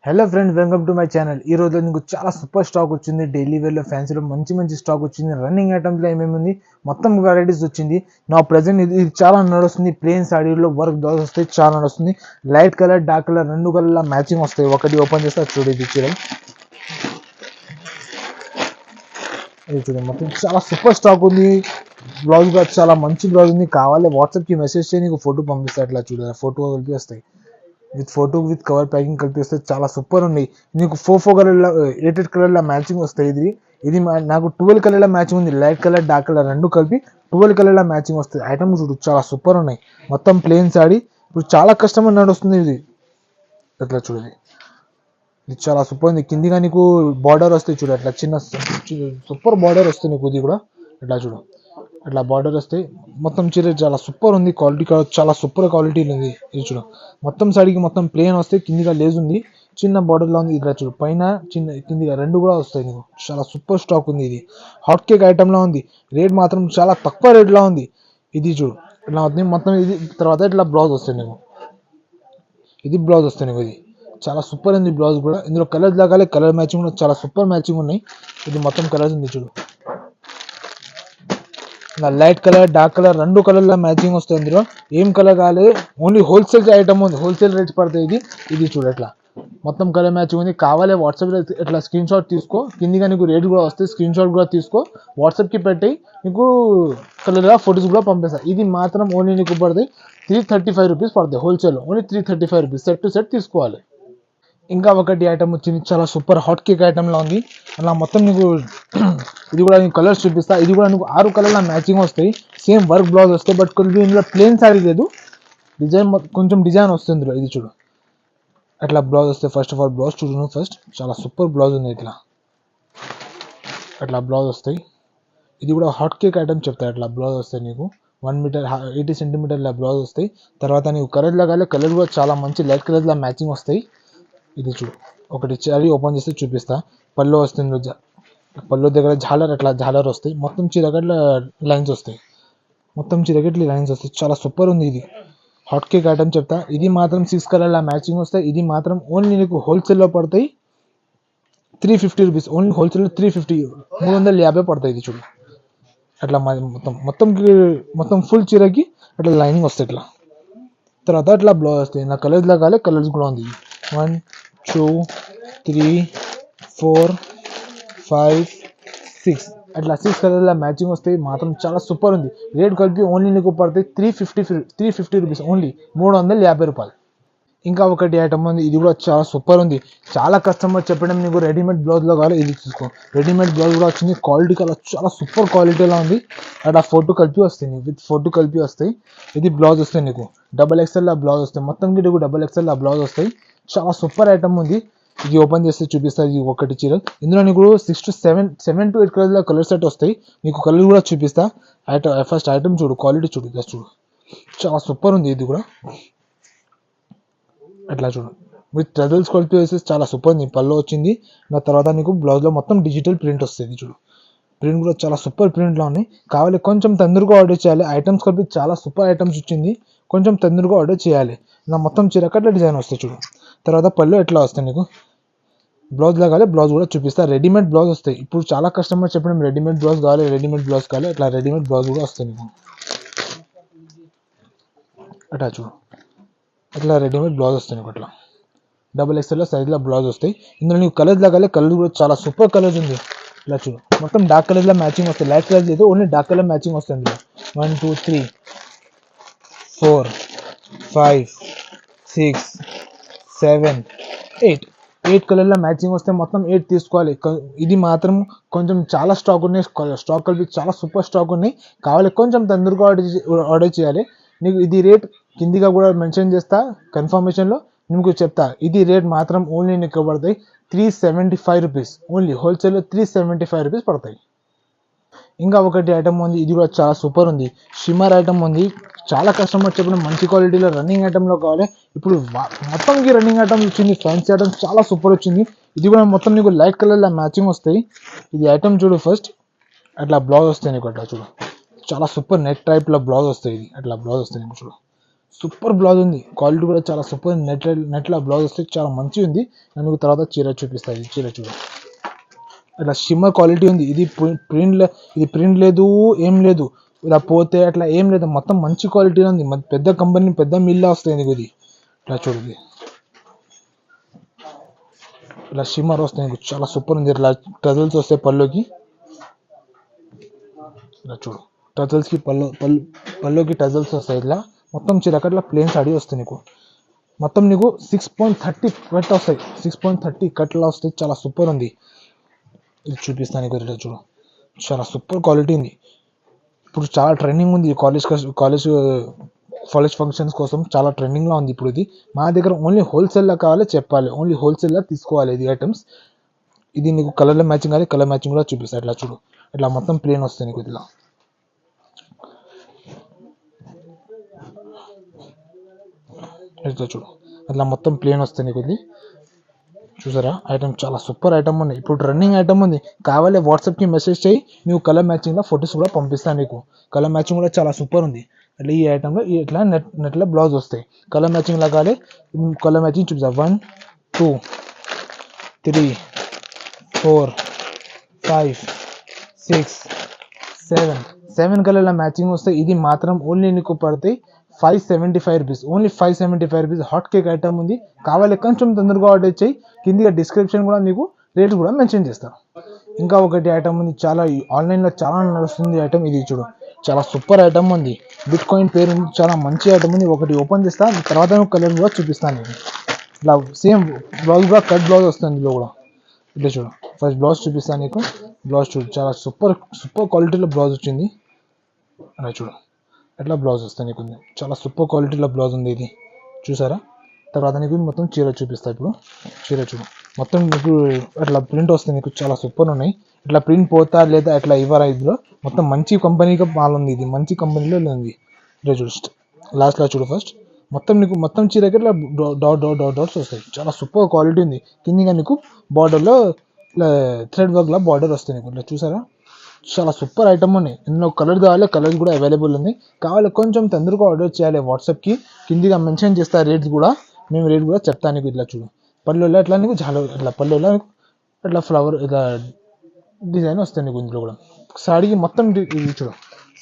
Hello friends, welcome to my channel. ఈ రోజు నీకు చాలా సూపర్ స్టాక్ వచ్చింది. డైలీ వేర్లో ఫ్యాన్సీలో మంచి స్టాక్ వచ్చింది. రన్నింగ్ ఐటమ్స్లో ఏమేమి ఉంది మొత్తం వెరైటీస్ వచ్చింది. నా ప్రజెంట్ ఇది చాలా నడుస్తుంది. ప్లేన్ సాడీలో వర్క్ బ్లౌజ్ వస్తాయి, చాలా నడుస్తుంది. లైట్ కలర్ డార్క్ కలర్ రెండు కలర్ల మ్యాచింగ్ వస్తాయి. ఒకటి ఓపెన్ చేస్తే చూడు, ఇది చూడండి, ఇది చూడండి, మొత్తం చాలా సూపర్ స్టాక్ ఉంది. బ్లౌజ్ కూడా చాలా మంచి బ్లౌజ్ ఉంది. కావాలి వాట్సాప్కి మెసేజ్ చేయి, నీకు ఫోటో పంపిస్తాయి. అట్లా చూడాలి, ఫోటో కలిపి వస్తాయి. With photo with cover packing కలిపి వస్తే చాలా సూపర్ ఉన్నాయి. నీకు 4 కలర్ల 8 కలర్ల మ్యాచింగ్ వస్తాయి. ఇది నాకు 12 కలర్ల మ్యాచింగ్ ఉంది. లైట్ కలర్ డార్క్ కలర్ రెండు కలిపి 12 కలర్ల మ్యాచింగ్ వస్తుంది. ఐటమ్ చూడు, చాలా సూపర్ ఉన్నాయి. మొత్తం ప్లేన్ సాడీ. ఇప్పుడు చాలా కస్టమర్ నడుస్తుంది. ఇది అట్లా చూడండి, ఇది చాలా సూపర్ ఉంది. కిందిగా నీకు బార్డర్ వస్తాయి చూడు, అట్లా చిన్న సూపర్ బార్డర్ వస్తుంది నీకు. ఇది కూడా అట్లా చూడు, అట్లా బార్డర్ వస్తాయి. మొత్తం చీర చాలా సూపర్ ఉంది. క్వాలిటీ చాలా సూపర్ క్వాలిటీ ఉంది. ఇది చూడు, మొత్తం సాడీకి మొత్తం ప్లేన్ వస్తాయి. కిందిగా లేజ్ ఉంది, చిన్న బార్డర్లో ఉంది. ఇట్లా చూడు, పైన చిన్న కిందిగా రెండు కూడా వస్తాయి నీకు. చాలా సూపర్ స్టాక్ ఉంది. ఇది హాట్ కేక్ ఐటమ్లో ఉంది. రేట్ మాత్రం చాలా తక్కువ రేట్లో ఉంది. ఇది చూడు, ఇట్లా అవుతుంది మొత్తం. ఇది తర్వాత ఇట్లా బ్లౌజ్ వస్తాయి నీకు. ఇది బ్లౌజ్ వస్తాయి నీకు. ఇది చాలా సూపర్ ఉంది బ్లౌజ్ కూడా. ఇందులో కలర్ లాగాలి, కలర్ మ్యాచింగ్ కూడా చాలా సూపర్ మ్యాచింగ్ ఉన్నాయి. ఇది మొత్తం కలర్స్ ఉంది చూడు. లైట్ కలర్ డార్క్ కలర్ రెండు కలర్ల మ్యాచింగ్ వస్తుంది. ఇందులో ఏం కలర్ కాలేదు, ఓన్లీ హోల్సేల్ ఐటమ్ ఉంది. హోల్సేల్ రేట్స్ పడతాయి. ఇది చూడు, ఎట్లా మొత్తం కలర్ మ్యాచింగ్ ఉంది. కావాలి వాట్సాప్లో ఇట్లా స్క్రీన్ షాట్ తీసుకో. కిందిగా నీకు రేట్ కూడా వస్తుంది. స్క్రీన్ షాట్ కూడా తీసుకో, వాట్సాప్కి పెట్టి నీకు కలర్గా ఫొటోస్ కూడా పంపిస్తాను. ఇది మాత్రం ఓన్లీ నీకు పడతాయి 335 రూపీస్ పడతాయి. Wholesale only 335 rupees. Set to set తీసుకోవాలి. ఇంకా ఒకటి ఐటమ్ వచ్చింది, చాలా సూపర్ హాట్ కేక్ ఐటమ్లో ఉంది. అలా మొత్తం నీకు ఇది కూడా నీకు కలర్స్ చూపిస్తా. ఇది కూడా నీకు 6 కలర్ల మ్యాచింగ్ వస్తాయి. సేమ్ వర్క్ బ్లౌజ్ వస్తాయి. బట్ కొంచెం ఇందులో ప్లేన్ సారీ లేదు, డిజైన్ కొంచెం డిజైన్ వస్తుంది ఇందులో. ఇది చూడు, అట్లా బ్లౌజ్ వస్తాయి. ఫస్ట్ ఆఫ్ ఆల్ బ్లౌజ్ చూడు నువ్వు ఫస్ట్. చాలా సూపర్ బ్లౌజ్ ఉంది. ఇట్లా అట్లా బ్లౌజ్ వస్తాయి. ఇది కూడా హాట్ కేక్ ఐటమ్ చెప్తాయి. అట్లా బ్లౌజ్ వస్తాయి నీకు. 1 మీటర్ 80 సెంటీమీటర్ల బ్లౌజ్ వస్తాయి. తర్వాత నీకు కలర్ లాగాలి, కలర్ కూడా చాలా మంచి లైట్ కలర్ల మ్యాచింగ్ వస్తాయి. ఇది చూడు, ఒకటి చీర ఓపెన్ చేస్తే చూపిస్తా. పళ్ళు వస్తుంది, పళ్ళు దగ్గర జాలర్, అట్లా జాలర్ వస్తాయి. మొత్తం చీరగట్ల లైన్స్ వస్తాయి. మొత్తం చీరగట్ల లైన్స్ వస్తాయి. చాలా సూపర్ ఉంది. ఇది హాట్ కేక్ ఐటమ్ చెప్తా. ఇది మాత్రం 6 కలర్ల మ్యాచింగ్ వస్తాయి. ఇది మాత్రం ఓన్లీ నీకు హోల్సేల్లో పడతాయి 350 రూపీస్. ఓన్లీ హోల్సేల్లో 350, 350 పడతాయి. ఇది చూడు, అట్లా మొత్తం ఫుల్ చీరకి అట్లా లైనింగ్ వస్తాయి. ఇట్లా తర్వాత అట్లా బ్లౌజ్ వస్తాయి. నా కలర్స్ లాగాలి, కలర్స్ కూడా ఉంది. 1 2 3 4 5 6 అట్లా 6 కలర్ల మ్యాచింగ్ వస్తాయి. మాత్రం చాలా సూపర్ ఉంది. రేట్ కలిపి ఓన్లీ నీకు పడతాయి 350 రూపీస్. ఓన్లీ 350 రూపాయలు. ఇంకా ఒకటి ఐటమ్ ఉంది. ఇది కూడా చాలా సూపర్ ఉంది. చాలా కస్టమర్ చెప్పడం నీకు రెడీమేడ్ బ్లౌజ్లో కావాలి, ఇది చూసుకో. రెడీమేడ్ బ్లౌజ్ కూడా వచ్చింది. క్వాలిటీ కలర్ చాలా సూపర్ క్వాలిటీలో ఉంది. అట్లా ఫోటో కలిపి వస్తాయి నీకు, విత్ ఫోటో కలిపి వస్తాయి. ఇది బ్లౌజ్ వస్తాయి నీకు. XXL బ్లౌజ్ వస్తాయి. మొత్తం నీకు XXL బ్లౌజ్ వస్తాయి. చాలా సూపర్ ఐటమ్ ఉంది. ఇది ఓపెన్ చేస్తే చూపిస్తుంది. ఇది ఒకటి చీర. ఇందులో నీకు 7 to 8 కలర్ల కలర్ సెట్ వస్తాయి. నీకు కలర్ కూడా చూపిస్తా. ఫస్ట్ ఐటమ్ చూడు, క్వాలిటీ చూడు, జస్ట్ చూడు, చాలా సూపర్ ఉంది. ఇది కూడా అట్లా చూడు, విత్ ట్రెజల్స్ కలిపి వేస్తే చాలా సూపర్ ఉంది. పళ్ళు వచ్చింది. నా తర్వాత నీకు బ్లౌజ్లో మొత్తం డిజిటల్ ప్రింట్ వస్తుంది. చూడు, ప్రింట్ కూడా చాలా సూపర్ ప్రింట్లో ఉన్నాయి. కావాలి కొంచెం తొందరగా ఆర్డర్ చేయాలి. ఐటమ్స్ కలిపి చాలా సూపర్ ఐటమ్స్ వచ్చింది. కొంచెం తొందరగా ఆర్డర్ చేయాలి. నా మొత్తం చీరకట్ల డిజైన్ వస్తాయి చూడు. తర్వాత పళ్ళు ఎట్లా వస్తాయి నీకు. బ్లౌజ్ లాగాలి, బ్లౌజ్ కూడా చూపిస్తా. రెడీమేడ్ బ్లౌజ్ వస్తాయి. ఇప్పుడు చాలా కస్టమర్ చెప్పడం రెడీమేడ్ బ్లౌజ్ కావాలి, రెడీమేడ్ బ్లౌజ్ కావాలి. అట్లా రెడీమేడ్ బ్లౌజ్ కూడా వస్తాయి నీకు. అట్లా చూడు, అట్లా రెడీమేడ్ బ్లౌజ్ వస్తాయి నీకు. అట్లా XXL సైజ్లో బ్లౌజ్ వస్తాయి. ఇందులో నీకు కలర్స్ లాగాలి, కలర్ కూడా చాలా సూపర్ కలర్స్ ఉంది. ఇలా చూడు, మొత్తం డార్క్ కలర్లో మ్యాచింగ్ వస్తాయి. లైట్ కలర్ లేదు, ఓన్లీ డార్క్ కలర్ మ్యాచింగ్ వస్తుంది. ఇందులో 1 2 3 4 5 6 7 8 కలర్ల మ్యాచింగ్ వస్తే మొత్తం 8 తీసుకోవాలి. ఇది మాత్రం కొంచెం చాలా స్టాక్ ఉన్నాయి. స్టాక్ కలిపి చాలా సూపర్ స్టాక్ ఉన్నాయి. కావాలి కొంచెం తొందరగా ఆర్డర్ చేయాలి. నీకు ఇది రేట్ కిందిగా కూడా మెన్షన్ చేస్తా, కన్ఫర్మేషన్లో నీకు చెప్తా. ఇది రేట్ మాత్రం ఓన్లీ నీకు పడతాయి 375 రూపీస్. ఓన్లీ హోల్సేల్లో 375 రూపీస్ పడతాయి. ఇంకా ఒకటి ఐటమ్ ఉంది. ఇది కూడా చాలా సూపర్ ఉంది. షిమ్మర్ ఐటమ్ ఉంది. చాలా కస్టమర్ చెప్పిన మంచి క్వాలిటీలో రన్నింగ్ ఐటమ్లో కావాలి. ఇప్పుడు మొత్తంకి రన్నింగ్ ఐటమ్ వచ్చింది. ఫ్యాన్సీ ఐటమ్ చాలా సూపర్ వచ్చింది. ఇది కూడా మొత్తం నీకు లైట్ కలర్లో మ్యాచింగ్ వస్తాయి. ఇది ఐటమ్ చూడు ఫస్ట్. అట్లా బ్లౌజ్ వస్తాయి నీకు. అట్లా చూడు, చాలా సూపర్ నెట్ టైప్లో బ్లౌజ్ వస్తాయి. ఇది అట్లా బ్లౌజ్ వస్తాయి నీకు. చూడు, సూపర్ బ్లౌజ్ ఉంది, క్వాలిటీ కూడా చాలా సూపర్. నెట్లో బ్లౌజ్ వస్తే చాలా మంచిగా ఉంది. నేను తర్వాత చీర చూపిస్తాను. ఇది చీర చూడు, ఇట్లా షిమ్మర్ క్వాలిటీ ఉంది. ఇది ప్రింట్ లేదు, ఏం లేదు, ఇలా పోతే అట్లా ఏం లేదు, మొత్తం మంచి క్వాలిటీ ఉంది. పెద్ద కంపెనీ, పెద్ద మిల్లా వస్తాయి నీకు. ఇది ఇట్లా చూడు, ఇలా షిమ్మర్ వస్తాయి నీకు, చాలా సూపర్ ఉంది. ఇట్లా టజల్స్ వస్తాయి పళ్ళుకి, ఇలా చూడు, టజల్స్కి పళ్ళుకి టజల్స్ వస్తాయి. ఇట్లా మొత్తం చీరకట్లా ప్లేన్ సాడీ వస్తాయి నీకు. మొత్తం నీకు 6.30 కట్ వస్తాయి, 6.30 కట్లా వస్తాయి. చాలా సూపర్ ఉంది. ఇది చూపిస్తాను నీకు. ఇట్లా చూడు, చాలా సూపర్ క్వాలిటీ ఉంది. ఇప్పుడు చాలా ట్రెండింగ్ ఉంది కాలేజ్ ఫంక్షన్స్ కోసం, చాలా ట్రెండింగ్లో ఉంది ఇప్పుడు. ఇది మా దగ్గర ఓన్లీ హోల్సేల్లో కావాలి చెప్పాలి, ఓన్లీ హోల్సేల్లో తీసుకోవాలి ఇది ఐటమ్స్. ఇది నీకు కలర్లో మ్యాచింగ్ కావాలి, కలర్ మ్యాచింగ్ కూడా చూపిస్తాను. ఇట్లా చూడు, ఇట్లా మొత్తం ప్లేన్ వస్తాయి నీకు. ఇట్లా ఇట్లా చూడు, అట్లా మొత్తం ప్లేన్ వస్తాయి నీకు. ఇది చూసారా, ఐటమ్ చాలా సూపర్ ఐటమ్ ఉంది. ఇప్పుడు రన్నింగ్ ఐటమ్ ఉంది, కావాలి వాట్సాప్కి మెసేజ్ చేయి, నువ్వు కలర్ మ్యాచింగ్లో ఫొటోస్ కూడా పంపిస్తాను నీకు. కలర్ మ్యాచింగ్ కూడా చాలా సూపర్ ఉంది. అట్లా ఈ ఐటమ్లో ఇట్లా నెట్లో బ్లౌజ్ వస్తాయి. కలర్ మ్యాచింగ్ లాగాలి, కలర్ మ్యాచింగ్ చూపిస్తా. 1 2 3 4 5 6 7 కలర్ల మ్యాచింగ్ వస్తాయి. ఇది మాత్రం ఓన్లీ నీకు పడతాయి 575 rupees, only 575 rupees. Hot cake item ఉంది, కావాలి కొంచెం తొందరగా ఆర్డర్ చేయి. కిందిగా డిస్క్రిప్షన్ కూడా నీకు రేట్ కూడా మెన్షన్ చేస్తాను. ఇంకా ఒకటి ఐటమ్ ఉంది, చాలా ఆన్లైన్లో చాలా నడుస్తుంది ఐటమ్. ఇది చూడు, చాలా సూపర్ ఐటమ్ ఉంది. బిట్ కాయిన్ పేరు ఉంది, చాలా మంచి ఐటమ్ ఉంది. ఒకటి ఓపెన్ చేస్తా, తర్వాత కలర్ కూడా చూపిస్తాను నేను. ఇలా సేమ్ బ్లౌజ్ కూడా కట్ బ్లౌజ్ వస్తుంది ఇందులో కూడా. ఇట్లా చూడు, ఫస్ట్ బ్లౌజ్ చూపిస్తాను నీకు. బ్లౌజ్ చూడు, చాలా సూపర్ క్వాలిటీలో బ్లౌజ్ వచ్చింది. అలా చూడు, ఎట్లా బ్లౌజ్ వస్తుంది నీకు, చాలా సూపర్ క్వాలిటీలో బ్లౌజ్ ఉంది. ఇది చూసారా, తర్వాత నీకు మొత్తం చీర చూపిస్తా. ఇప్పుడు చీర చూడు, మొత్తం నీకు అట్లా ప్రింట్ వస్తుంది నీకు, చాలా సూపర్ ఉన్నాయి. ఇట్లా ప్రింట్ పోతా లేదా అట్లా ఇవ్వరా, ఇందులో మొత్తం మంచి కంపెనీగా మాల్ ఉంది. ఇది మంచి కంపెనీలో ఉంది. ఇట్లా చూడు, లాస్ట్లో చూడు, ఫస్ట్ మొత్తం చీరకి ఇట్లా డాట్స్ వస్తాయి. చాలా సూపర్ క్వాలిటీ ఉంది. కిందిగా నీకు బార్డర్లో ఇట్లా థ్రెడ్ వర్క్లో బార్డర్ వస్తాయి నీకు. ఇట్లా చూసారా, చాలా సూపర్ ఐటమ్ ఉన్నాయి. ఇందులో కలర్ కావాలి, కలర్స్ కూడా అవైలబుల్ ఉంది. కావాలి కొంచెం తొందరగా ఆర్డర్ చేయాలి వాట్సాప్కి. కిందిగా మెన్షన్ చేస్తా రేట్స్ కూడా, మేము రేట్ కూడా చెప్తాను నీకు. ఇట్లా చూడు, పళ్ళులో ఎట్లా నీకు చాలా ఇట్లా పళ్ళులో ఇట్లా ఫ్లవర్ ఇట్లా డిజైన్ వస్తాయి నీకు. ఇందులో కూడా సాడీకి మొత్తం ఇది చూడు,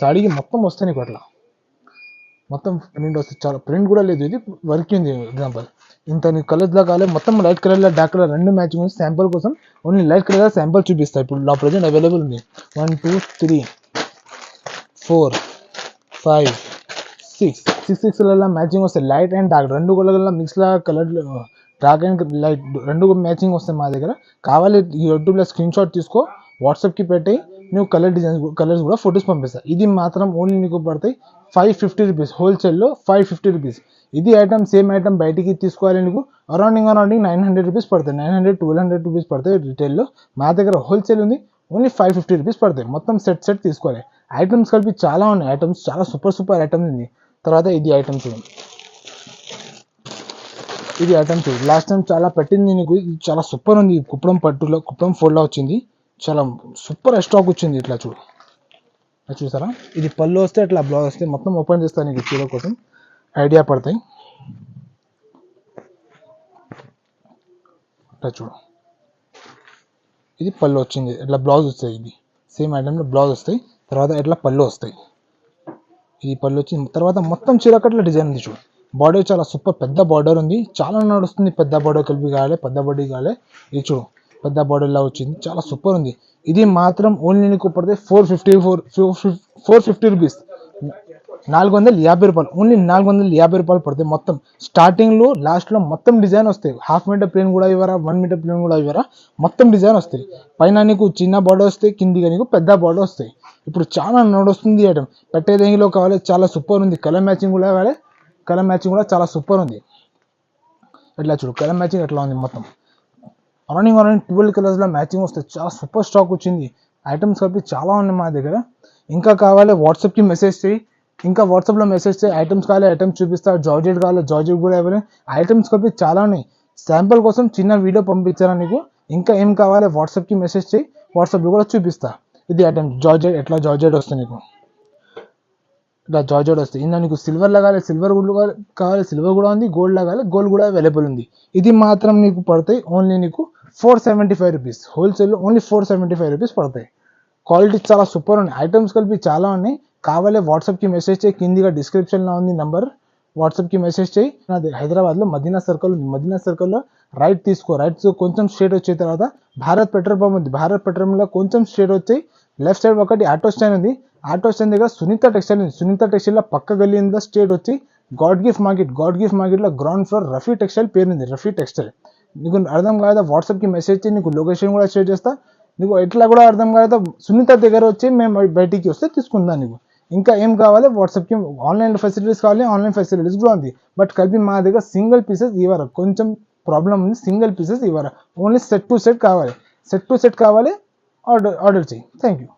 సాడీకి మొత్తం వస్తాయి నీకు. అట్లా మొత్తం ప్రింట్ వస్తుంది, చాలా ప్రింట్ కూడా లేదు, ఇది వర్క్ ఉంది. ఎగ్జాంపుల్ ఇంత నీకు కలర్స్లో కావాలి, మొత్తం లైట్ కలర్లో డార్క్ కలర్ రెండు మ్యాచింగ్ ఉంది. శాంపుల్ కోసం ఓన్లీ లైట్ కలర్ శాంపుల్ చూపిస్తాయి. ఇప్పుడు నా ప్రజెంట్ అవైలబుల్ ఉంది. 1 2 3 4 5 6 కలర్ల మ్యాచింగ్ వస్తాయి. లైట్ అండ్ డార్క్ రెండు కలర్ల మిక్స్లా కలర్, డార్క్ అండ్ లైట్ రెండు మ్యాచింగ్ వస్తాయి మా దగ్గర. కావాలి యూట్యూబ్లో స్క్రీన్ షాట్ తీసుకో, వాట్సాప్కి పెట్టి నువ్వు కలర్స్ కూడా ఫొటోస్ పంపిస్తాను. ఇది మాత్రం ఓన్లీ నీకు పడతాయి 550 రూపీస్, హోల్సేల్లో 550 రూపీస్. ఇది ఐటమ్ సేమ్ ఐటమ్ బయటికి తీసుకోవాలి నీకు అరౌండింగ్ 900 రూపీస్ పడతాయి, 900-1200 రూపీస్ పడతాయి రిటైల్లో. మా దగ్గర హోల్సేల్ ఉంది, ఓన్లీ 550 రూపీస్ పడతాయి. మొత్తం సెట్ తీసుకోవాలి. ఐటమ్స్ కలిపి చాలా ఉన్నాయి, ఐటమ్స్ చాలా సూపర్ ఐటమ్ ఉంది. తర్వాత ఇది ఐటమ్ చూడండి, ఇది ఐటమ్ చూడు, లాస్ట్ టైం చాలా పెట్టింది నీకు, ఇది చాలా సూపర్ ఉంది. కుప్పడం ఫోల్డ్లో వచ్చింది, చాలా సూపర్ స్టాక్ వచ్చింది. ఇట్లా చూడు, చూసారా, ఇది పళ్ళు వస్తే అట్లా బ్లౌజ్ వస్తే మొత్తం ఓపెన్ చేస్తాను నీకు చీర కోసం ఐడియా పడతాయి. ఇట్లా చూడు, ఇది పళ్ళు వచ్చింది, ఇట్లా బ్లౌజ్ వస్తాయి. ఇది సేమ్ ఐటమ్లో బ్లౌజ్ వస్తాయి, తర్వాత ఇట్లా పళ్ళు వస్తాయి. ఇది పళ్ళు వచ్చింది, తర్వాత మొత్తం చీరకట్ల డిజైన్ ఉంది చూడు. బార్డర్ చాలా సూపర్ పెద్ద బార్డర్ ఉంది, చాలా నడుస్తుంది. పెద్ద బార్డర్ కలిపి కావాలి, పెద్ద బాడీ కావాలి. ఇది చూడు, పెద్ద బార్డర్లా వచ్చింది, చాలా సూపర్ ఉంది. ఇది మాత్రం ఓన్లీ నీకు పడితే 450 రూపీస్, 450 రూపాయలు, ఓన్లీ 450 రూపాయలు పడతాయి. మొత్తం స్టార్టింగ్లో లాస్ట్లో మొత్తం డిజైన్ వస్తాయి. 1/2 మీటర్ ప్లేన్ కూడా ఇవ్వరా, 1 మీటర్ ప్లేన్ కూడా ఇవ్వరా, మొత్తం డిజైన్ వస్తాయి. పైన నీకు చిన్న బార్డర్ వస్తాయి, కిందిగా నీకు పెద్ద బార్డర్ వస్తాయి. ఇప్పుడు చాలా నడుస్తుంది ఐటమ్, పెట్టేదేంగిలో కావాలి, చాలా సూపర్ ఉంది. కలర్ మ్యాచింగ్ కూడా కావాలి, కలర్ మ్యాచింగ్ కూడా చాలా సూపర్ ఉంది. ఇట్లా చూడు, కలర్ మ్యాచింగ్ ఎట్లా ఉంది. మొత్తం అరౌండింగ్ 12 కలర్స్లో మ్యాచింగ్ వస్తాయి. చాలా సూపర్ స్టాక్ వచ్చింది. ఐటమ్స్ కలిపి చాలా ఉన్నాయి మా దగ్గర. ఇంకా కావాలి వాట్సాప్కి మెసేజ్ చేయి, ఇంకా వాట్సాప్లో మెసేజ్ చేయి. ఐటమ్స్ కావాలి, ఐటమ్స్ చూపిస్తా. జార్జెట్ కావాలి, జార్జెట్ కూడా అవైలబుల్. ఐటమ్స్ కలిపి చాలా ఉన్నాయి. శాంపుల్ కోసం చిన్న వీడియో పంపించారా నీకు. ఇంకా ఏం కావాలి వాట్సాప్కి మెసేజ్ చేయి, వాట్సాప్లో కూడా చూపిస్తా. ఇది ఐటమ్ జార్జెట్, ఎట్లా జార్జెట్ వస్తుంది నీకు. ఇలా జార్జెట్ వస్తాయి. ఇందులో నీకు సిల్వర్ కావాలి, సిల్వర్ కావాలి, సిల్వర్ కూడా ఉంది, గోల్డ్ కావాలి, గోల్డ్ కూడా అవైలబుల్ ఉంది. ఇది మాత్రం నీకు పడతాయి ఓన్లీ నీకు 475 రూపీస్. హోల్సేల్లో ఓన్లీ 475 రూపీస్ పడతాయి. క్వాలిటీ చాలా సూపర్ ఉన్నాయి, ఐటమ్స్ కలిపి చాలా ఉన్నాయి. కావాలి వాట్సాప్కి మెసేజ్ చేయి, కిందిగా డిస్క్రిప్షన్లో ఉంది నంబర్, వాట్సాప్కి మెసేజ్ చేయి. నాది హైదరాబాద్లో మదీనా సర్కిల్ ఉంది, మదీనా సర్కిల్లో రైట్ తీసుకో, రైట్ కొంచెం స్ట్రేట్ వచ్చిన తర్వాత భారత్ పెట్రోల్ పంప్ ఉంది, భారత్ పెట్రోల్ పంప్లో కొంచెం స్ట్రేట్ వచ్చి లెఫ్ట్ సైడ్ ఒకటి ఆటో స్టాండ్ ఉంది, ఆటో స్టాండ్ దగ్గర సునీత టెక్స్టైల్ ఉంది, సునీత టెక్స్టైల్లో పక్క గల్లీ మీద స్ట్రేట్ వచ్చి God gift market, God gift మార్కెట్లో గ్రౌండ్ ఫ్లోర్ రఫీ టెక్స్టైల్ పేరు ఉంది, రఫీ టెక్స్టైల్. నీకు అర్థం కాదా వాట్సాప్కి మెసేజ్ చేయి, నీకు లొకేషన్ కూడా షేర్ చేస్తా. నీకు ఎట్లా కూడా అర్థం కాదా సునీత దగ్గర వచ్చి మేము బయటికి వస్తే తీసుకుందాం. నీకు ఇంకా ఏం కావాలి వాట్సాప్కి ఆన్లైన్ ఫెసిలిటీస్ కావాలి, ఆన్లైన్ ఫెసిలిటీస్ కూడా ఉంది. బట్ కలిపి మా దగ్గర సింగిల్ పీసెస్ ఇవ్వరు, కొంచెం ప్రాబ్లం ఉంది, సింగిల్ పీసెస్ ఇవ్వరు. ఓన్లీ సెట్ టు సెట్ కావాలి, సెట్ టు సెట్ కావాలి, ఆర్డర్ చేయి. Thank you.